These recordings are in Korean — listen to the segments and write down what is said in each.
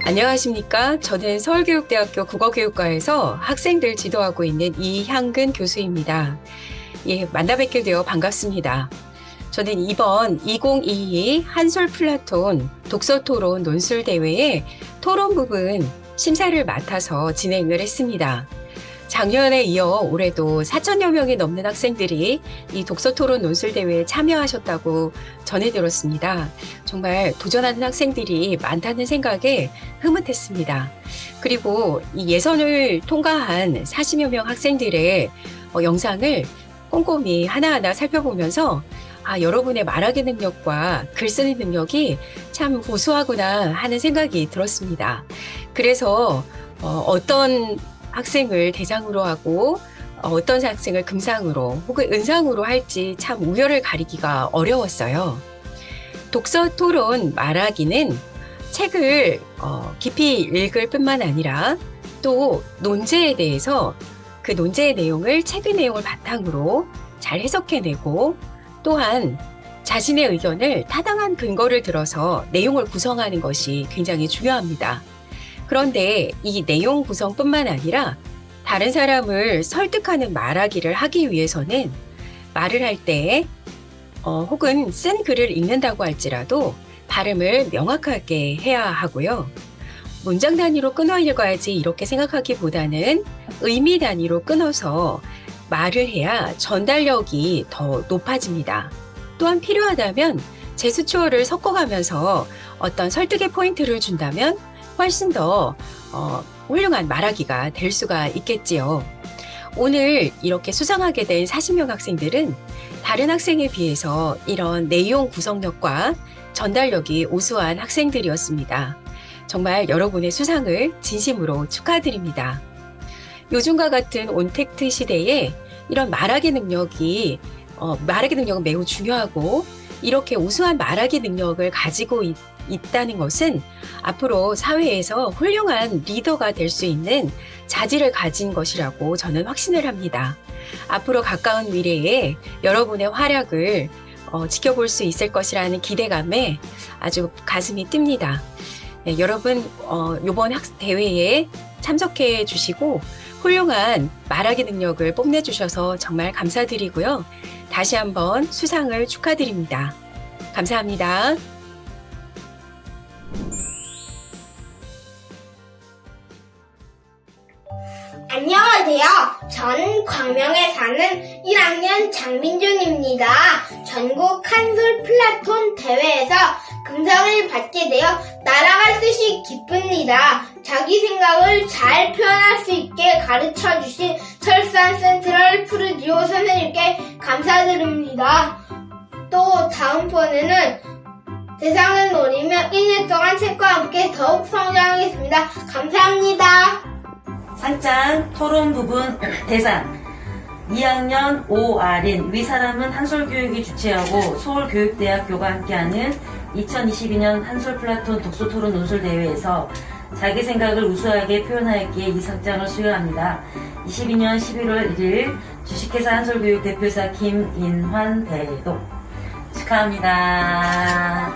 안녕하십니까. 저는 서울교육대학교 국어교육과에서 학생들 지도하고 있는 이향근 교수입니다. 예, 만나 뵙게 되어 반갑습니다. 저는 이번 2022 한솔 플라톤 독서토론 논술대회의 토론 부분 심사를 맡아서 진행을 했습니다. 작년에 이어 올해도 4천여 명이 넘는 학생들이 이 독서토론 논술대회에 참여하셨다고 전해 들었습니다. 정말 도전하는 학생들이 많다는 생각에 흐뭇했습니다. 그리고 이 예선을 통과한 40여 명 학생들의 영상을 꼼꼼히 하나하나 살펴보면서 여러분의 말하기 능력과 글 쓰는 능력이 참 우수하구나 하는 생각이 들었습니다. 그래서 어떤 학생을 대상으로 하고 어떤 학생을 금상으로 혹은 은상으로 할지 참 우열을 가리기가 어려웠어요. 독서 토론 말하기는 책을 깊이 읽을 뿐만 아니라 또 논제에 대해서 그 논제의 내용을 책의 내용을 바탕으로 잘 해석해내고 또한 자신의 의견을 타당한 근거를 들어서 내용을 구성하는 것이 굉장히 중요합니다. 그런데 이 내용 구성뿐만 아니라 다른 사람을 설득하는 말하기를 하기 위해서는 말을 할 때 혹은 쓴 글을 읽는다고 할지라도 발음을 명확하게 해야 하고요. 문장 단위로 끊어 읽어야지 이렇게 생각하기보다는 의미 단위로 끊어서 말을 해야 전달력이 더 높아집니다. 또한 필요하다면 제스처를 섞어가면서 어떤 설득의 포인트를 준다면 훨씬 더 훌륭한 말하기가 될 수가 있겠지요. 오늘 이렇게 수상하게 된 40명 학생들은 다른 학생에 비해서 이런 내용 구성력과 전달력이 우수한 학생들이었습니다. 정말 여러분의 수상을 진심으로 축하드립니다. 요즘과 같은 온택트 시대에 이런 말하기 능력은 매우 중요하고 이렇게 우수한 말하기 능력을 가지고 있다는 것은 앞으로 사회에서 훌륭한 리더가 될 수 있는 자질을 가진 것이라고 저는 확신을 합니다. 앞으로 가까운 미래에 여러분의 활약을 지켜볼 수 있을 것이라는 기대감에 아주 가슴이 뜹니다. 네, 여러분 이번 대회에 참석해 주시고 훌륭한 말하기 능력을 뽐내주셔서 정말 감사드리고요. 다시 한번 수상을 축하드립니다. 감사합니다. 안녕하세요. 저는 광명에 사는 1학년 장민준입니다. 전국 한솔 플라톤 대회에서 금상을 받게 되어 날아갈 듯이 기쁩니다. 자기 생각을 잘 표현할 수 있게 가르쳐주신 철산 센트럴 푸르지오 선생님께 감사드립니다. 또 다음번에는 세상을 노리며 1년 동안 책과 함께 더욱 성장하겠습니다. 감사합니다. 산짠 토론 부분 대상 2학년 오아린 위사람은 한솔교육이 주최하고 서울교육대학교가 함께하는 2022년 한솔 플라톤 독서토론 논술대회에서 자기 생각을 우수하게 표현하였기에 이 상장을 수여합니다. 22년 11월 1일 주식회사 한솔교육 대표이사 김인환 대독 축하합니다.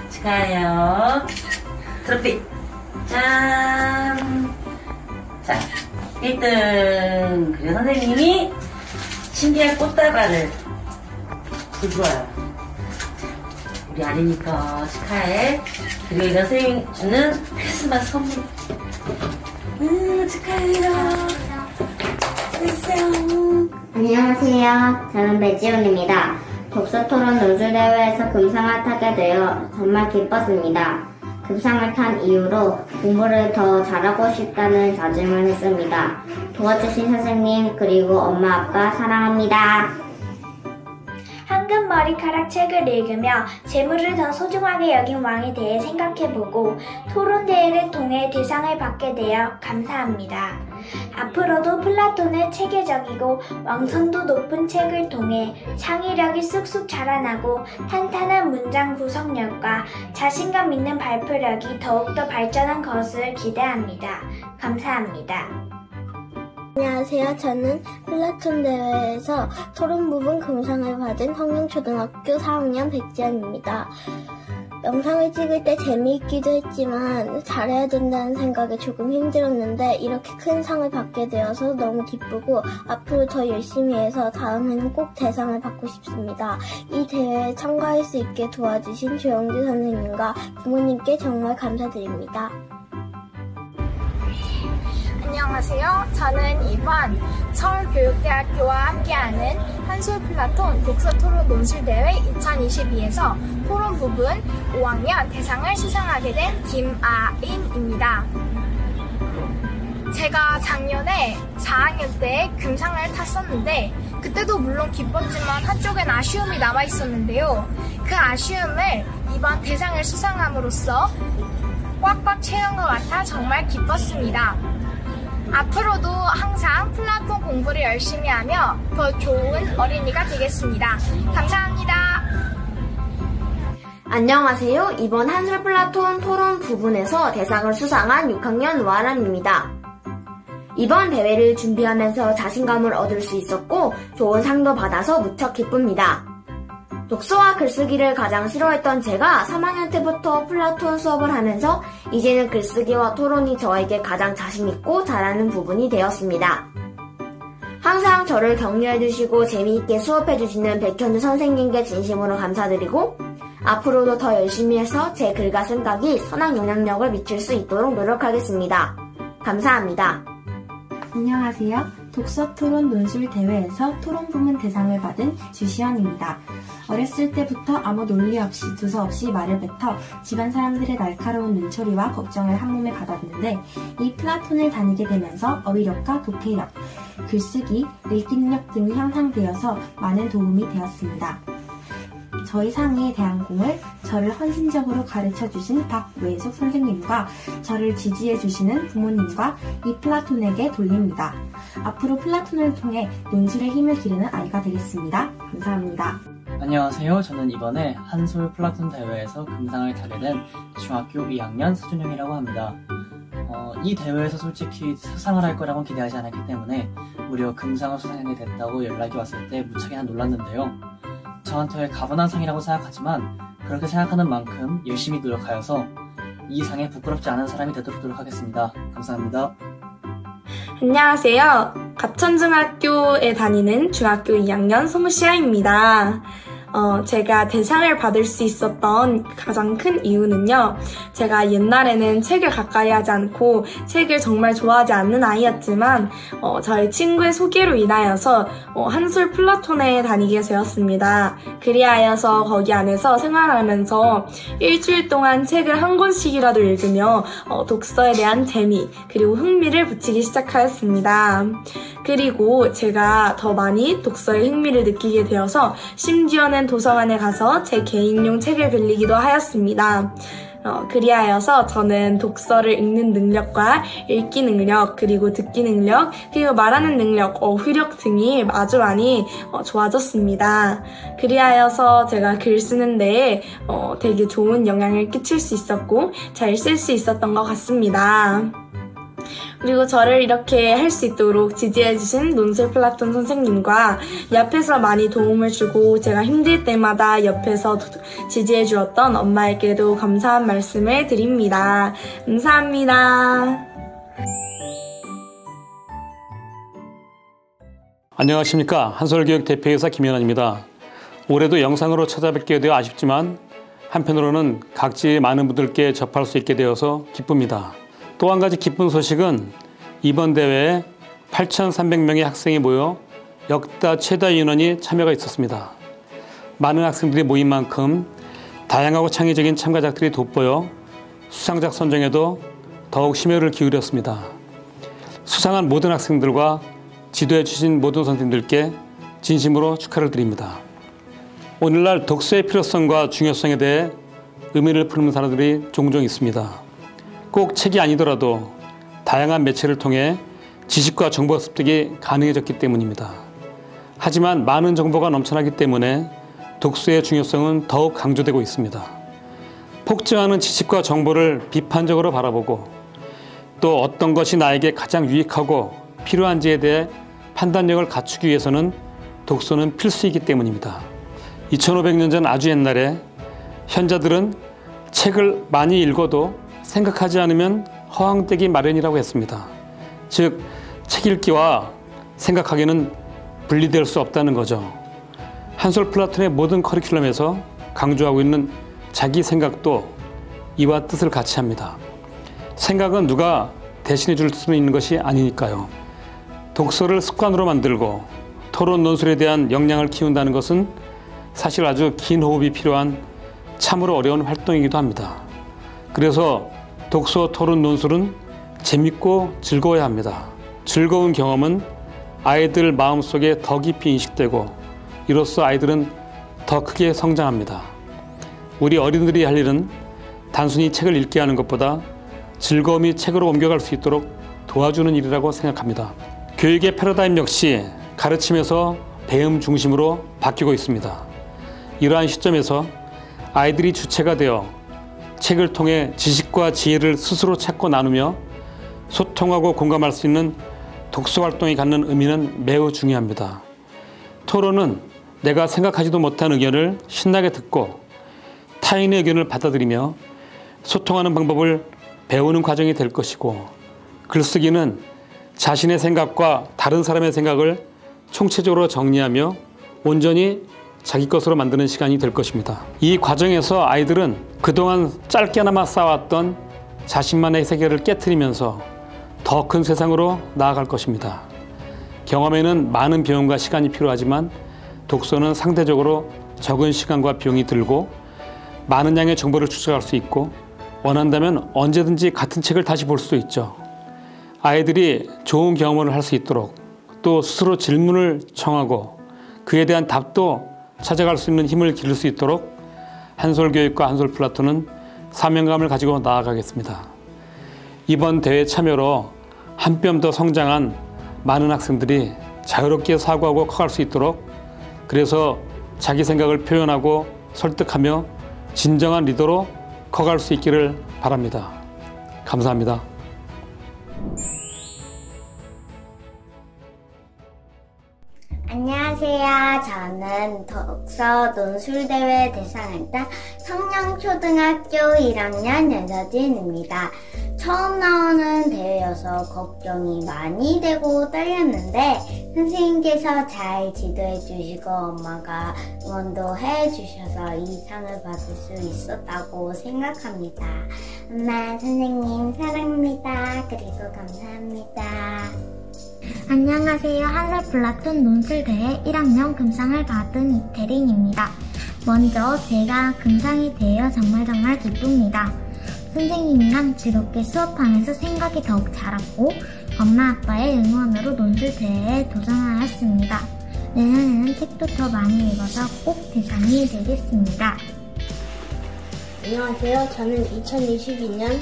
축하해요. 트로피 짠. 자, 1등 그리고 선생님이 신기한 꽃다발을 들고 와요. 우리 아리니까 축하해. 그리고 이건 선생님이 주는 크리스마스 선물. 축하해요. 해주세요. 안녕하세요. 저는 배지훈입니다. 독서토론 논술대회에서 금상을 타게 되어 정말 기뻤습니다. 금상을 탄 이후로 공부를 더 잘하고 싶다는 다짐을 했습니다. 도와주신 선생님 그리고 엄마 아빠 사랑합니다. 황금 머리카락 책을 읽으며 재물을 더 소중하게 여긴 왕에 대해 생각해보고 토론대회를 통해 대상을 받게 되어 감사합니다. 앞으로도 플라톤은 체계적이고 완성도 높은 책을 통해 창의력이 쑥쑥 자라나고 탄탄한 문장 구성력과 자신감 있는 발표력이 더욱더 발전한 것을 기대합니다. 감사합니다. 안녕하세요. 저는 플라톤 대회에서 토론 부분 금상을 받은 황릉초등학교 4학년 백지연입니다. 영상을 찍을 때 재미있기도 했지만 잘해야 된다는 생각에 조금 힘들었는데 이렇게 큰 상을 받게 되어서 너무 기쁘고 앞으로 더 열심히 해서 다음에는 꼭 대상을 받고 싶습니다. 이 대회에 참가할 수 있게 도와주신 조영주 선생님과 부모님께 정말 감사드립니다. 안녕하세요. 저는 이번 서울교육대학교와 함께하는 한솔 플라톤 독서토론 논술대회 2022에서 토론 부분 5학년 대상을 수상하게 된 김아인입니다. 제가 작년에 4학년 때 금상을 탔었는데 그때도 물론 기뻤지만 한쪽엔 아쉬움이 남아있었는데요. 그 아쉬움을 이번 대상을 수상함으로써 꽉꽉 채운 것 같아 정말 기뻤습니다. 앞으로도 항상 플라톤 공부를 열심히 하며 더 좋은 어린이가 되겠습니다. 감사합니다. 안녕하세요. 이번 한솔 플라톤 토론 부분에서 대상을 수상한 6학년 와란입니다. 이번 대회를 준비하면서 자신감을 얻을 수 있었고 좋은 상도 받아서 무척 기쁩니다. 독서와 글쓰기를 가장 싫어했던 제가 3학년 때부터 플라톤 수업을 하면서 이제는 글쓰기와 토론이 저에게 가장 자신있고 잘하는 부분이 되었습니다. 항상 저를 격려해주시고 재미있게 수업해주시는 백현주 선생님께 진심으로 감사드리고 앞으로도 더 열심히 해서 제 글과 생각이 선한 영향력을 미칠 수 있도록 노력하겠습니다. 감사합니다. 안녕하세요. 독서토론 논술대회에서 토론 부문 대상을 받은 주시연입니다. 어렸을 때부터 아무 논리 없이 두서없이 말을 뱉어 집안 사람들의 날카로운 눈초리와 걱정을 한몸에 받았는데 이 플라톤을 다니게 되면서 어휘력과 독해력, 글쓰기, 읽기 능력 등이 향상되어서 많은 도움이 되었습니다. 저희 상의 대항공을 저를 헌신적으로 가르쳐주신 박외숙 선생님과 저를 지지해주시는 부모님과 이 플라톤에게 돌립니다. 앞으로 플라톤을 통해 논술의 힘을 기르는 아이가 되겠습니다. 감사합니다. 안녕하세요. 저는 이번에 한솔 플라톤 대회에서 금상을 타게 된 중학교 2학년 서준영이라고 합니다. 이 대회에서 솔직히 수상을 할 거라고는 기대하지 않았기 때문에 무려 금상을 수상하게 됐다고 연락이 왔을 때 무척이나 놀랐는데요. 저한테 가분한 상이라고 생각하지만 그렇게 생각하는 만큼 열심히 노력하여서 이 상에 부끄럽지 않은 사람이 되도록 노력하겠습니다. 감사합니다. 안녕하세요. 갑천중학교에 다니는 중학교 2학년 송시아입니다. 제가 대상을 받을 수 있었던 가장 큰 이유는요. 제가 옛날에는 책을 가까이 하지 않고 책을 정말 좋아하지 않는 아이였지만 저희 친구의 소개로 인하여서 한솔 플라톤에 다니게 되었습니다. 그리하여서 거기 안에서 생활하면서 일주일 동안 책을 한 권씩이라도 읽으며 독서에 대한 재미 그리고 흥미를 붙이기 시작하였습니다. 그리고 제가 더 많이 독서에 흥미를 느끼게 되어서 심지어는 도서관에 가서 제 개인용 책을 빌리기도 하였습니다. 그리하여서 저는 독서를 읽는 능력과 읽기 능력, 그리고 듣기 능력, 그리고 말하는 능력, 어휘력 등이 아주 많이 좋아졌습니다. 그리하여서 제가 글 쓰는 데에 되게 좋은 영향을 끼칠 수 있었고 잘 쓸 수 있었던 것 같습니다. 그리고 저를 이렇게 할 수 있도록 지지해주신 논술 플라톤 선생님과 옆에서 많이 도움을 주고 제가 힘들 때마다 옆에서 지지해주었던 엄마에게도 감사한 말씀을 드립니다. 감사합니다. 안녕하십니까. 한솔교육 대표이사 김연아입니다. 올해도 영상으로 찾아뵙게 되어 아쉽지만 한편으로는 각지의 많은 분들께 접할 수 있게 되어서 기쁩니다. 또 한 가지 기쁜 소식은 이번 대회에 8,300명의 학생이 모여 역대 최다 인원이 참여가 있었습니다. 많은 학생들이 모인 만큼 다양하고 창의적인 참가작들이 돋보여 수상작 선정에도 더욱 심혈을 기울였습니다. 수상한 모든 학생들과 지도해 주신 모든 선생님들께 진심으로 축하를 드립니다. 오늘날 독서의 필요성과 중요성에 대해 의미를 품는 사람들이 종종 있습니다. 꼭 책이 아니더라도 다양한 매체를 통해 지식과 정보 습득이 가능해졌기 때문입니다. 하지만 많은 정보가 넘쳐나기 때문에 독서의 중요성은 더욱 강조되고 있습니다. 폭증하는 지식과 정보를 비판적으로 바라보고 또 어떤 것이 나에게 가장 유익하고 필요한지에 대해 판단력을 갖추기 위해서는 독서는 필수이기 때문입니다. 2500년 전 아주 옛날에 현자들은 책을 많이 읽어도 생각하지 않으면 허황되기 마련이라고 했습니다. 즉, 책 읽기와 생각하기는 분리될 수 없다는 거죠. 한솔 플라톤의 모든 커리큘럼에서 강조하고 있는 자기 생각도 이와 뜻을 같이 합니다. 생각은 누가 대신해 줄 수는 있는 것이 아니니까요. 독서를 습관으로 만들고 토론 논술에 대한 역량을 키운다는 것은 사실 아주 긴 호흡이 필요한 참으로 어려운 활동이기도 합니다. 그래서 독서, 토론, 논술은 재밌고 즐거워야 합니다. 즐거운 경험은 아이들 마음속에 더 깊이 인식되고 이로써 아이들은 더 크게 성장합니다. 우리 어린이들이 할 일은 단순히 책을 읽게 하는 것보다 즐거움이 책으로 옮겨갈 수 있도록 도와주는 일이라고 생각합니다. 교육의 패러다임 역시 가르침에서 배움 중심으로 바뀌고 있습니다. 이러한 시점에서 아이들이 주체가 되어 책을 통해 지식과 지혜를 스스로 찾고 나누며 소통하고 공감할 수 있는 독서 활동이 갖는 의미는 매우 중요합니다. 토론은 내가 생각하지도 못한 의견을 신나게 듣고 타인의 의견을 받아들이며 소통하는 방법을 배우는 과정이 될 것이고, 글쓰기는 자신의 생각과 다른 사람의 생각을 총체적으로 정리하며 온전히 자기 것으로 만드는 시간이 될 것입니다. 이 과정에서 아이들은 그동안 짧게나마 쌓아왔던 자신만의 세계를 깨트리면서 더 큰 세상으로 나아갈 것입니다. 경험에는 많은 비용과 시간이 필요하지만 독서는 상대적으로 적은 시간과 비용이 들고 많은 양의 정보를 추적할 수 있고 원한다면 언제든지 같은 책을 다시 볼 수도 있죠. 아이들이 좋은 경험을 할 수 있도록 또 스스로 질문을 청하고 그에 대한 답도 찾아갈 수 있는 힘을 기를 수 있도록 한솔교육과 한솔플라톤은 사명감을 가지고 나아가겠습니다. 이번 대회 참여로 한 뼘 더 성장한 많은 학생들이 자유롭게 사고하고 커갈 수 있도록, 그래서 자기 생각을 표현하고 설득하며 진정한 리더로 커갈 수 있기를 바랍니다. 감사합니다. 안녕하세요. 저는 독서 논술대회 대상을 탄 성령초등학교 1학년 연서진입니다. 처음 나오는 대회여서 걱정이 많이 되고 떨렸는데 선생님께서 잘 지도해 주시고 엄마가 응원도 해 주셔서 이 상을 받을 수 있었다고 생각합니다. 엄마, 선생님 사랑합니다. 그리고 감사합니다. 안녕하세요. 한솔 플라톤 논술대회 1학년 금상을 받은 이태린입니다. 먼저 제가 금상이 되어 정말 기쁩니다. 선생님이랑 즐겁게 수업하면서 생각이 더욱 자랐고 엄마 아빠의 응원으로 논술대회에 도전하였습니다. 내년에는 책도 더 많이 읽어서 꼭 대상이 되겠습니다. 안녕하세요. 저는 2022년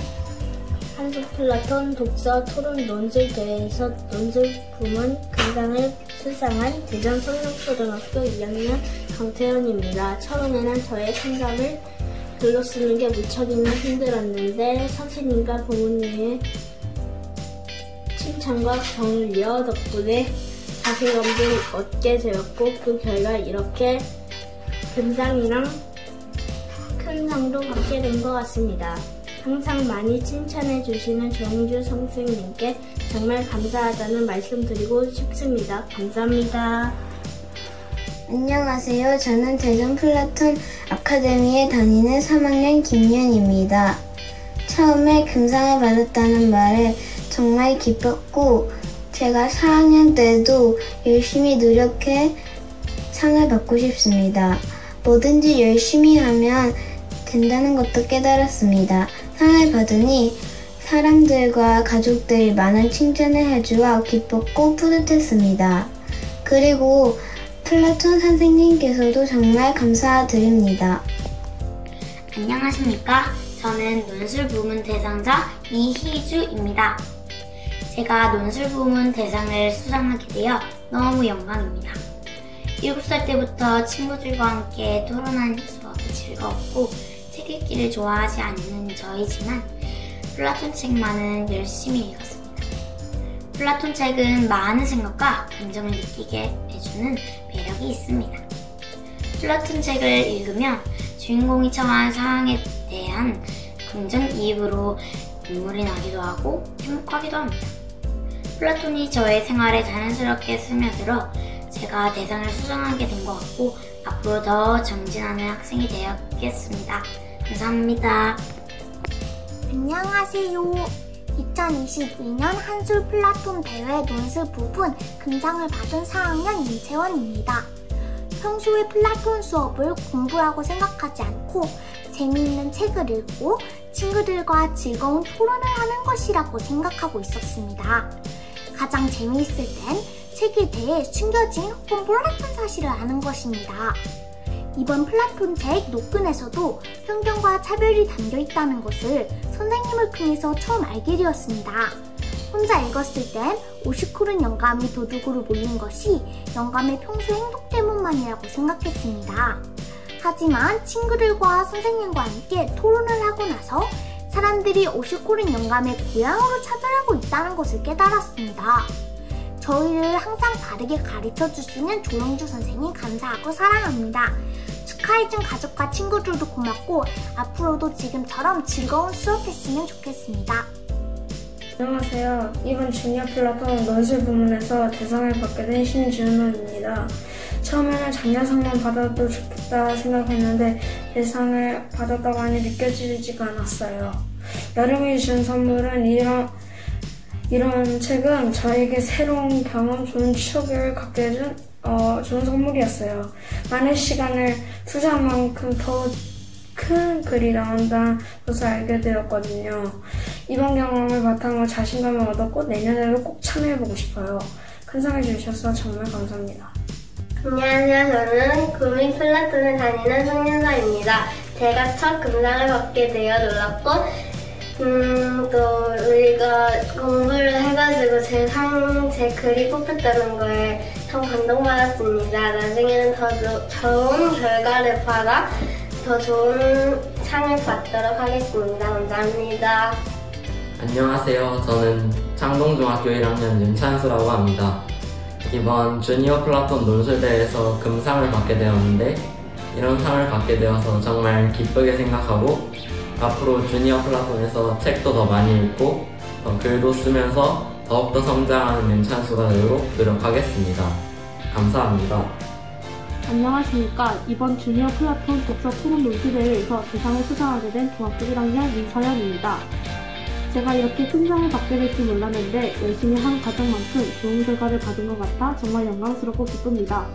한솔 플라톤 독서 토론 논술 대회에서 논술 부문 금상을 수상한 대전 성령초등학교 2학년 강태현입니다. 처음에는 저의 생각을 글로 쓰는 게 무척이나 힘들었는데 선생님과 부모님의 칭찬과 격려 덕분에 자신감도 얻게 되었고 그 결과 이렇게 금상이랑 큰 상도 받게 된 것 같습니다. 항상 많이 칭찬해 주시는 조영주 선생님께 정말 감사하다는 말씀 드리고 싶습니다. 감사합니다. 안녕하세요. 저는 대전 플라톤 아카데미에 다니는 3학년 김윤입니다. 처음에 금상을 받았다는 말에 정말 기뻤고 제가 4학년 때도 열심히 노력해 상을 받고 싶습니다. 뭐든지 열심히 하면 된다는 것도 깨달았습니다. 상을 받으니 사람들과 가족들이 많은 칭찬을 해주어 기뻤고 뿌듯했습니다. 그리고 플라톤 선생님께서도 정말 감사드립니다. 안녕하십니까? 저는 논술 부문 대상자 이희주입니다. 제가 논술 부문 대상을 수상하게 되어 너무 영광입니다. 7살 때부터 친구들과 함께 토론하는 수업이 즐거웠고 책 읽기를 좋아하지 않는 저이지만 플라톤 책만은 열심히 읽었습니다. 플라톤 책은 많은 생각과 감정을 느끼게 해주는 매력이 있습니다. 플라톤 책을 읽으면 주인공이 처한 상황에 대한 대한 긍정 이입으로 눈물이 나기도 하고 행복하기도 합니다. 플라톤이 저의 생활에 자연스럽게 스며들어 제가 대상을 수상하게 된 것 같고 앞으로 더 정진하는 학생이 되었겠습니다. 감사합니다. 안녕하세요. 2022년 한술 플라톤 대회 논술 부분 금상을 받은 4학년 윤채원입니다. 평소에 플라톤 수업을 공부라고 생각하지 않고 재미있는 책을 읽고 친구들과 즐거운 토론을 하는 것이라고 생각하고 있었습니다. 가장 재미있을 땐 책에 대해 숨겨진 혹은 몰랐던 사실을 아는 것입니다. 이번 플라톤 책 노끈에서도 편견과 차별이 담겨 있다는 것을 선생님을 통해서 처음 알게 되었습니다. 혼자 읽었을 땐 오시쿠른 영감이 도둑으로 몰린 것이 영감의 평소 행동 때문만이라고 생각했습니다. 하지만 친구들과 선생님과 함께 토론을 하고 나서 사람들이 오시쿠른 영감의 고향으로 차별하고 있다는 것을 깨달았습니다. 저희를 항상 바르게 가르쳐주시는 조영주 선생님 감사하고 사랑합니다. 축하해준 가족과 친구들도 고맙고 앞으로도 지금처럼 즐거운 수업했으면 좋겠습니다. 안녕하세요. 이번 주니어 플라톤 논술 부문에서 대상을 받게 된 신준호입니다. 처음에는 장려상만 받아도 좋겠다 생각했는데 대상을 받았다고 하니 느껴지지가 않았어요. 여름이 준 선물은 이런 책은 저에게 새로운 경험, 좋은 추억을 갖게 해준 좋은 선물이었어요. 많은 시간을 투자한 만큼 더 큰 글이 나온다는 것을 알게 되었거든요. 이번 경험을 바탕으로 자신감을 얻었고 내년에도 꼭 참여해보고 싶어요. 큰 상을 주셔서 정말 감사합니다. 안녕하세요. 저는 구미 플라톤에 다니는 송윤서입니다. 제가 첫 금상을 받게 되어 놀랐고 또 우리가 공부를 해가지고 제 글이 뽑혔다는 거에 참 감동받았습니다. 나중에는 더 좋은 결과를 받아 더 좋은 상을 받도록 하겠습니다. 감사합니다. 안녕하세요. 저는 창동중학교 1학년 윤찬수라고 합니다. 이번 주니어 플라톤 논술대회에서 금상을 받게 되었는데 이런 상을 받게 되어서 정말 기쁘게 생각하고 앞으로 주니어 플라톤에서 책도 더 많이 읽고 글도 쓰면서 더욱더 성장하는 윤찬수가 되도록 노력하겠습니다. 감사합니다. 안녕하십니까. 이번 주니어 플라톤 독서 토론 논술대회에서 대상을 수상하게 된 중학교 1학년 윤서연입니다. 제가 이렇게 큰 상을 받게 될 줄 몰랐는데 열심히 한 과정만큼 좋은 결과를 받은 것 같아 정말 영광스럽고 기쁩니다.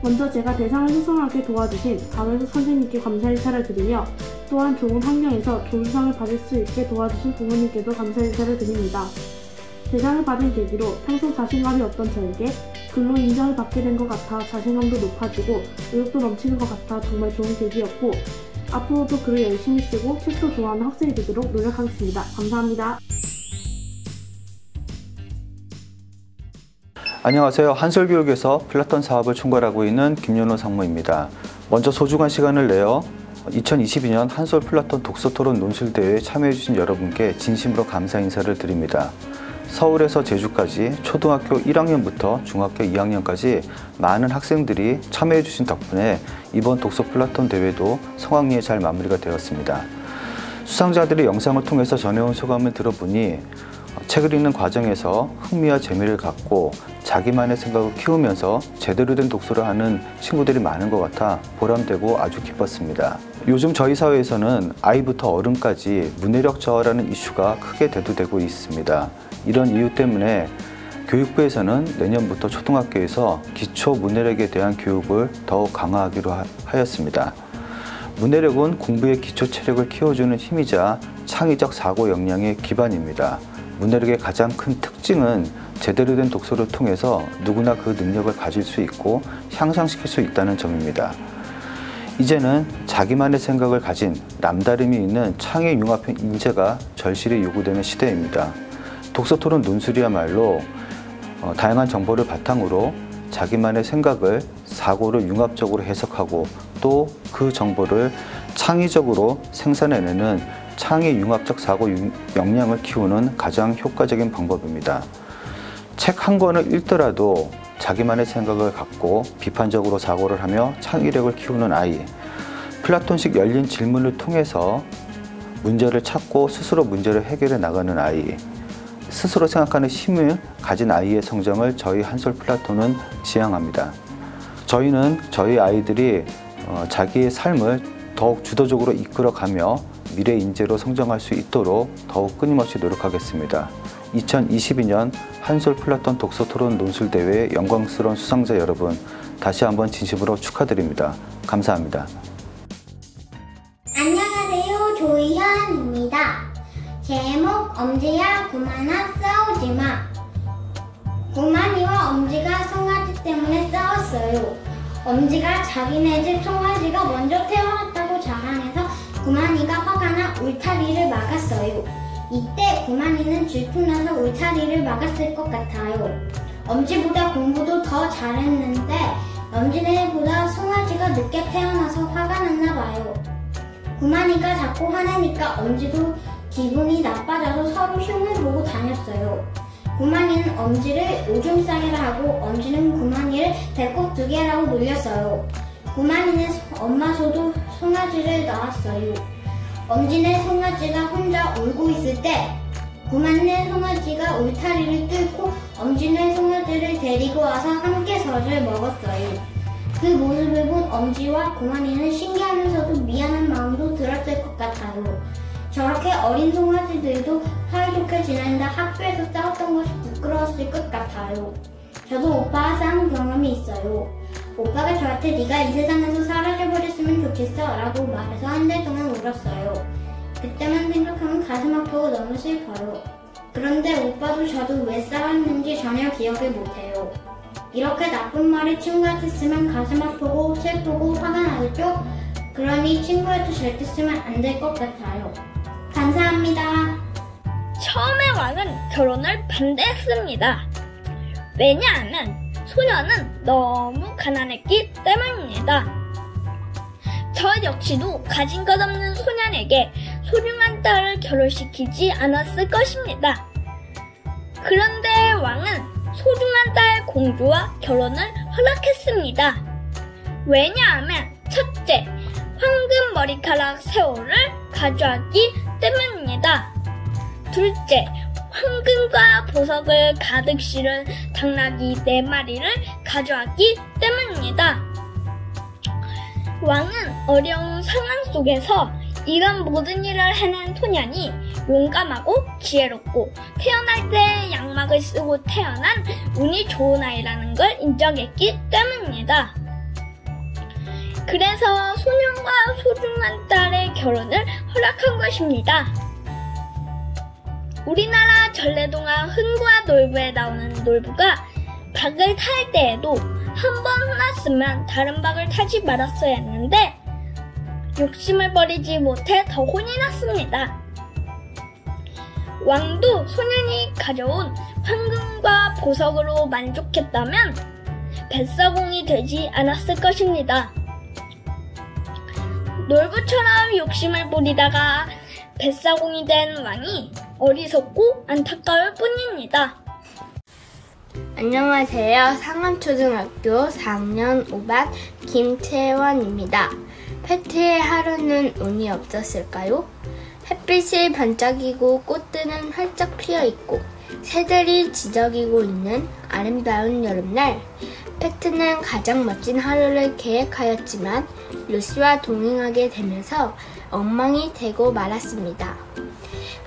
먼저 제가 대상을 수상하게 도와주신 강은수 선생님께 감사 인사를 드리며 또한 좋은 환경에서 좋은 상을 받을 수 있게 도와주신 부모님께도 감사 인사를 드립니다. 대상을 받은 계기로 평소 자신감이 없던 저에게 글로 인정을 받게 된 것 같아 자신감도 높아지고 의욕도 넘치는 것 같아 정말 좋은 계기였고 앞으로도 글을 열심히 쓰고 책도 좋아하는 학생이 되도록 노력하겠습니다. 감사합니다. 안녕하세요. 한솔교육에서 플라톤 사업을 총괄하고 있는 김윤호 상무입니다. 먼저 소중한 시간을 내어 2022년 한솔 플라톤 독서토론 논술대회에 참여해주신 여러분께 진심으로 감사 인사를 드립니다. 서울에서 제주까지 초등학교 1학년부터 중학교 2학년까지 많은 학생들이 참여해주신 덕분에 이번 독서 플라톤 대회도 성황리에 잘 마무리가 되었습니다. 수상자들의 영상을 통해서 전해온 소감을 들어보니 책을 읽는 과정에서 흥미와 재미를 갖고 자기만의 생각을 키우면서 제대로 된 독서를 하는 친구들이 많은 것 같아 보람되고 아주 기뻤습니다. 요즘 저희 사회에서는 아이부터 어른까지 문해력 저하라는 이슈가 크게 대두되고 있습니다. 이런 이유 때문에 교육부에서는 내년부터 초등학교에서 기초 문해력에 대한 교육을 더욱 강화하기로 하였습니다. 문해력은 공부의 기초 체력을 키워주는 힘이자 창의적 사고 역량의 기반입니다. 문해력의 가장 큰 특징은 제대로 된 독서를 통해서 누구나 그 능력을 가질 수 있고 향상시킬 수 있다는 점입니다. 이제는 자기만의 생각을 가진 남다름이 있는 창의 융합형 인재가 절실히 요구되는 시대입니다. 독서토론 논술이야말로 다양한 정보를 바탕으로 자기만의 생각을, 사고를 융합적으로 해석하고 또 그 정보를 창의적으로 생산해내는 창의 융합적 사고 역량을 키우는 가장 효과적인 방법입니다. 책 한 권을 읽더라도 자기만의 생각을 갖고 비판적으로 사고를 하며 창의력을 키우는 아이, 플라톤식 열린 질문을 통해서 문제를 찾고 스스로 문제를 해결해 나가는 아이, 스스로 생각하는 힘을 가진 아이의 성장을 저희 한솔 플라톤은 지향합니다. 저희는 저희 아이들이 자기의 삶을 더욱 주도적으로 이끌어가며 미래 인재로 성장할 수 있도록 더욱 끊임없이 노력하겠습니다. 2022년 한솔 플라톤 독서토론 논술대회 영광스러운 수상자 여러분, 다시 한번 진심으로 축하드립니다. 감사합니다. 안녕하세요. 조희현입니다. 제목 엄지야 구만아 싸우지마. 구만이와 엄지가 송아지 때문에 싸웠어요. 엄지가 자기네 집 송아지가 먼저 태어났다고 자랑해서 구만이가 화가 나 울타리를 막았어요. 이때 구만이는 질투나서 울타리를 막았을 것 같아요. 엄지보다 공부도 더 잘했는데 엄지네보다 송아지가 늦게 태어나서 화가 났나 봐요. 구만이가 자꾸 화내니까 엄지도 기분이 나빠져서 서로 흉을 보고 다녔어요. 구만이는 엄지를 오줌 싸개라 하고 엄지는 구만이를 배꼽 두 개라고 놀렸어요. 구만이는 엄마 소도 송아지를 낳았어요. 엄지네 송아지가 혼자 울고 있을 때 구만네 송아지가 울타리를 뚫고 엄지네 송아지를 데리고 와서 함께 젖을 먹었어요. 그 모습을 본 엄지와 구만이는 신기하면서도 미안한 마음도 들었을 것 같아요. 저렇게 어린 송아지들도 사이좋게 지낸다 학교에서 싸웠던 것이 부끄러웠을 것 같아요. 저도 오빠와 싸운 경험이 있어요. 오빠가 저한테 네가 이 세상에서 사라져버렸으면 좋겠어 라고 말해서 한 달 동안 울었어요. 그때만 생각하면 가슴 아프고 너무 슬퍼요. 그런데 오빠도 저도 왜 싸웠는지 전혀 기억을 못해요. 이렇게 나쁜 말을 친구한테 쓰면 가슴 아프고 슬프고 화가 나겠죠? 그러니 친구한테 절대 쓰면 안 될 것 같아요. 감사합니다. 처음에 왕은 결혼을 반대했습니다. 왜냐하면 소녀는 너무 가난했기 때문입니다. 저 역시도 가진 것 없는 소년에게 소중한 딸을 결혼시키지 않았을 것입니다. 그런데 왕은 소중한 딸 공주와 결혼을 허락했습니다. 왜냐하면 첫째, 황금 머리카락 세월을 가져왔기 때문입니다. 둘째, 황금과 보석을 가득 실은 당나귀 4마리를 가져왔기 때문입니다. 왕은 어려운 상황 속에서 이런 모든 일을 해낸 소년이 용감하고 지혜롭고 태어날 때 양막을 쓰고 태어난 운이 좋은 아이라는 걸 인정했기 때문입니다. 그래서 소년과 소중한 딸의 결혼을 허락한 것입니다. 우리나라 전래동화 흥부와 놀부에 나오는 놀부가 박을 탈 때에도 한 번 혼났으면 다른 박을 타지 말았어야 했는데 욕심을 버리지 못해 더 혼이 났습니다. 왕도 소년이 가져온 황금과 보석으로 만족했다면 뱃사공이 되지 않았을 것입니다. 놀부처럼 욕심을 부리다가 뱃사공이 된 왕이 어리석고 안타까울 뿐입니다. 안녕하세요. 상암초등학교 4학년 5반 김채원입니다. 페트의 하루는 운이 없었을까요? 햇빛이 반짝이고 꽃들은 활짝 피어있고 새들이 지저귀고 있는 아름다운 여름날, 페트는 가장 멋진 하루를 계획하였지만 루시와 동행하게 되면서 엉망이 되고 말았습니다.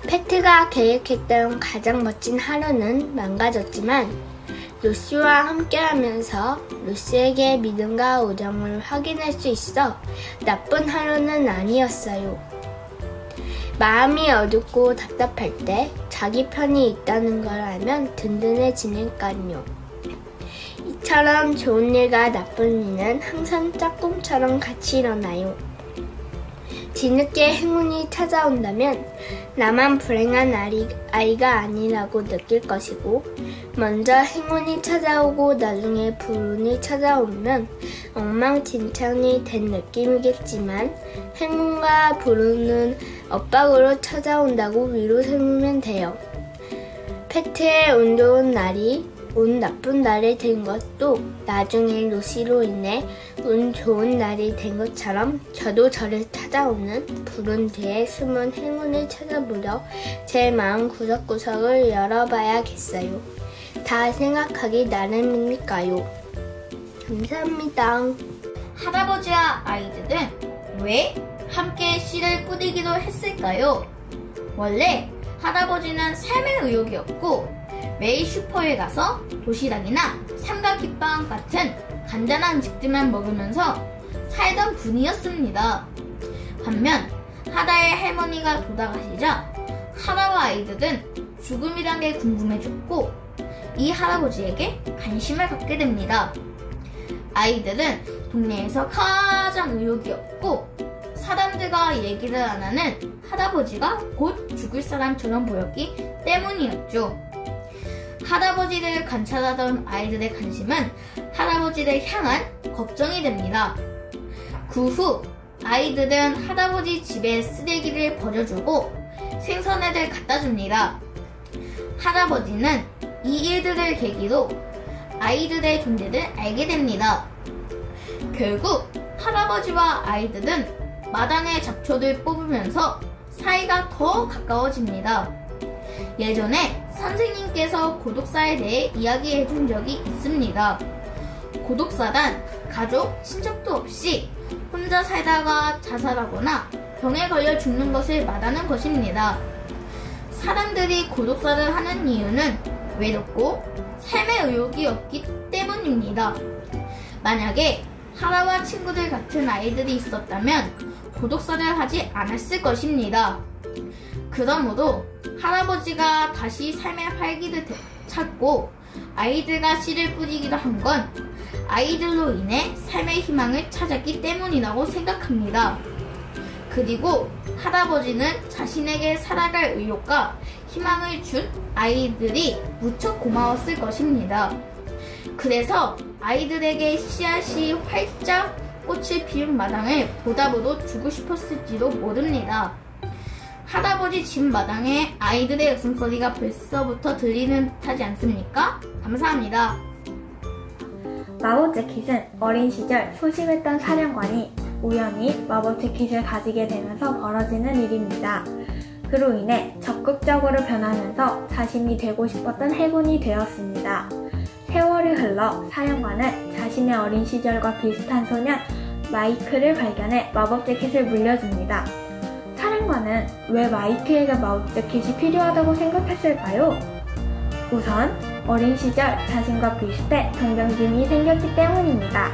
페트가 계획했던 가장 멋진 하루는 망가졌지만 루시와 함께하면서 루시에게 믿음과 우정을 확인할 수 있어 나쁜 하루는 아니었어요. 마음이 어둡고 답답할 때 자기 편이 있다는 걸 알면 든든해지니까요. 이처럼 좋은 일과 나쁜 일은 항상 짝꿍처럼 같이 일어나요. 뒤늦게 행운이 찾아온다면 나만 불행한 아이가 아니라고 느낄 것이고, 먼저 행운이 찾아오고 나중에 불운이 찾아오면 엉망진창이 된 느낌이겠지만 행운과 불운은 엇박으로 찾아온다고 위로 삼으면 돼요. 페트의 운 좋은 날이 운 나쁜 날이 된 것도 나중에 루시로 인해 운 좋은 날이 된 것처럼 저도 저를 찾아오는 푸른 뒤에 숨은 행운을 찾아보려 제 마음 구석구석을 열어봐야겠어요. 다 생각하기 나름이니까요. 감사합니다. 할아버지와 아이들은 왜 함께 씨를 뿌리기로 했을까요? 원래 할아버지는 삶의 의욕이 없고 매일 슈퍼에 가서 도시락이나 삼각김밥 같은 간단한 음식들만 먹으면서 살던 분이었습니다. 반면 하다의 할머니가 돌아가시자 하다와 아이들은 죽음이란 게 궁금해졌고 이 할아버지에게 관심을 갖게 됩니다. 아이들은 동네에서 가장 의욕이 없고 사람들과 얘기를 안 하는 할아버지가 곧 죽을 사람처럼 보였기 때문이었죠. 할아버지를 관찰하던 아이들의 관심은 할아버지를 향한 걱정이 됩니다. 그 후 아이들은 할아버지 집에 쓰레기를 버려주고 생선회를 갖다 줍니다. 할아버지는 이 일들을 계기로 아이들의 존재를 알게 됩니다. 결국 할아버지와 아이들은 마당의 잡초를 뽑으면서 사이가 더 가까워집니다. 예전에 선생님께서 고독사에 대해 이야기해 준 적이 있습니다. 고독사란 가족, 친척도 없이 혼자 살다가 자살하거나 병에 걸려 죽는 것을 말하는 것입니다. 사람들이 고독사를 하는 이유는 외롭고 삶의 의욕이 없기 때문입니다. 만약에 하라와 친구들 같은 아이들이 있었다면 고독사를 하지 않았을 것입니다. 그러므로 할아버지가 다시 삶의 활기를 찾고 아이들과 씨를 뿌리기로 한 건 아이들로 인해 삶의 희망을 찾았기 때문이라고 생각합니다. 그리고 할아버지는 자신에게 살아갈 의욕과 희망을 준 아이들이 무척 고마웠을 것입니다. 그래서 아이들에게 씨앗이 활짝 꽃을 피운 마당을 보답으로 주고 싶었을지도 모릅니다. 할아버지 집 마당에 아이들의 웃음소리가 벌써부터 들리는 듯하지 않습니까? 감사합니다. 마법 재킷은 어린 시절 소심했던 사령관이 우연히 마법 재킷을 가지게 되면서 벌어지는 일입니다. 그로 인해 적극적으로 변하면서 자신이 되고 싶었던 해군이 되었습니다. 세월이 흘러 사령관은 자신의 어린 시절과 비슷한 소년 마이크를 발견해 마법 재킷을 물려줍니다. 사령관은 왜 마이크에게 마법 재킷이 필요하다고 생각했을까요? 우선 어린 시절 자신과 비슷해 동경심이 생겼기 때문입니다.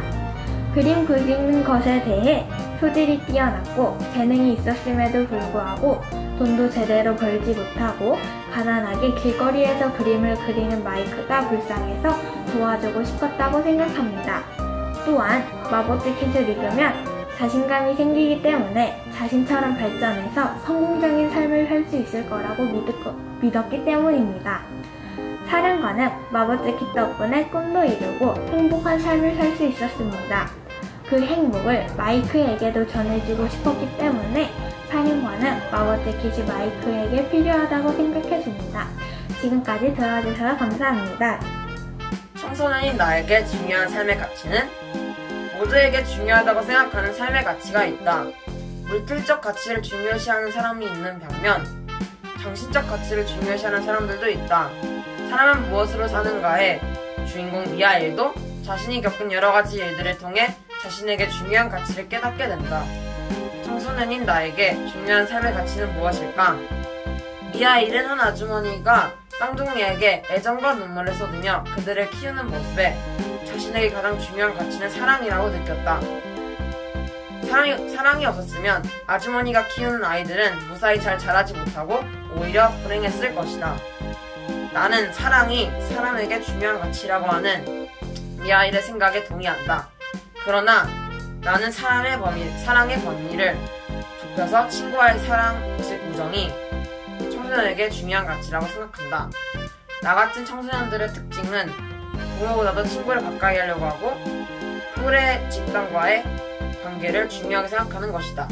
그림 그리는 것에 대해 소질이 뛰어났고 재능이 있었음에도 불구하고 돈도 제대로 벌지 못하고 가난하게 길거리에서 그림을 그리는 마이크가 불쌍해서 도와주고 싶었다고 생각합니다. 또한 마법 재킷을 입으면 자신감이 생기기 때문에 자신처럼 발전해서 성공적인 삶을 살 수 있을 거라고 믿었기 때문입니다. 사령관은 마법 재킷 덕분에 꿈도 이루고 행복한 삶을 살 수 있었습니다. 그 행복을 마이크에게도 전해주고 싶었기 때문에 사령관은 마법 재킷이 마이크에게 필요하다고 생각했습니다. 지금까지 들어주셔서 감사합니다. 청소년인 나에게 중요한 삶의 가치는 모두에게 중요하다고 생각하는 삶의 가치가 있다. 물질적 가치를 중요시하는 사람이 있는 반면 정신적 가치를 중요시하는 사람들도 있다. 사람은 무엇으로 사는가에 주인공 미하일도 자신이 겪은 여러가지 일들을 통해 자신에게 중요한 가치를 깨닫게 된다. 청소년인 나에게 중요한 삶의 가치는 무엇일까? 미하일은 한 아주머니가 쌍둥이에게 애정과 눈물을 쏟으며 그들을 키우는 모습에 자신에게 가장 중요한 가치는 사랑이라고 느꼈다. 사랑이 없었으면 아주머니가 키우는 아이들은 무사히 잘 자라지 못하고 오히려 불행했을 것이다. 나는 사랑이 사람에게 중요한 가치라고 하는 미하일의 생각에 동의한다. 그러나 나는 사랑의 범위를 좁혀서 친구와의 사랑, 즉 우정이 청소년에게 중요한 가치라고 생각한다. 나 같은 청소년들의 특징은 부모보다도 친구를 가까이 하려고 하고 또래 집단과의 관계를 중요하게 생각하는 것이다.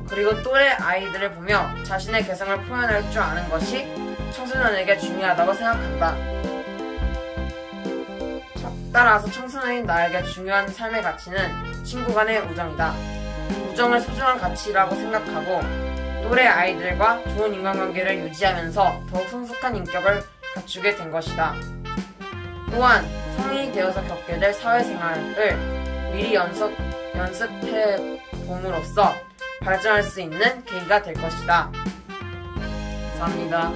그리고 또래 아이들을 보며 자신의 개성을 표현할 줄 아는 것이 청소년에게 중요하다고 생각한다. 따라서 청소년인 나에게 중요한 삶의 가치는 친구 간의 우정이다. 우정을 소중한 가치라고 생각하고 또래 아이들과 좋은 인간관계를 유지하면서 더욱 성숙한 인격을 갖추게 된 것이다. 또한 성인이 되어서 겪게 될 사회생활을 미리 연습해 봄으로써 발전할 수 있는 계기가 될 것이다. 감사합니다.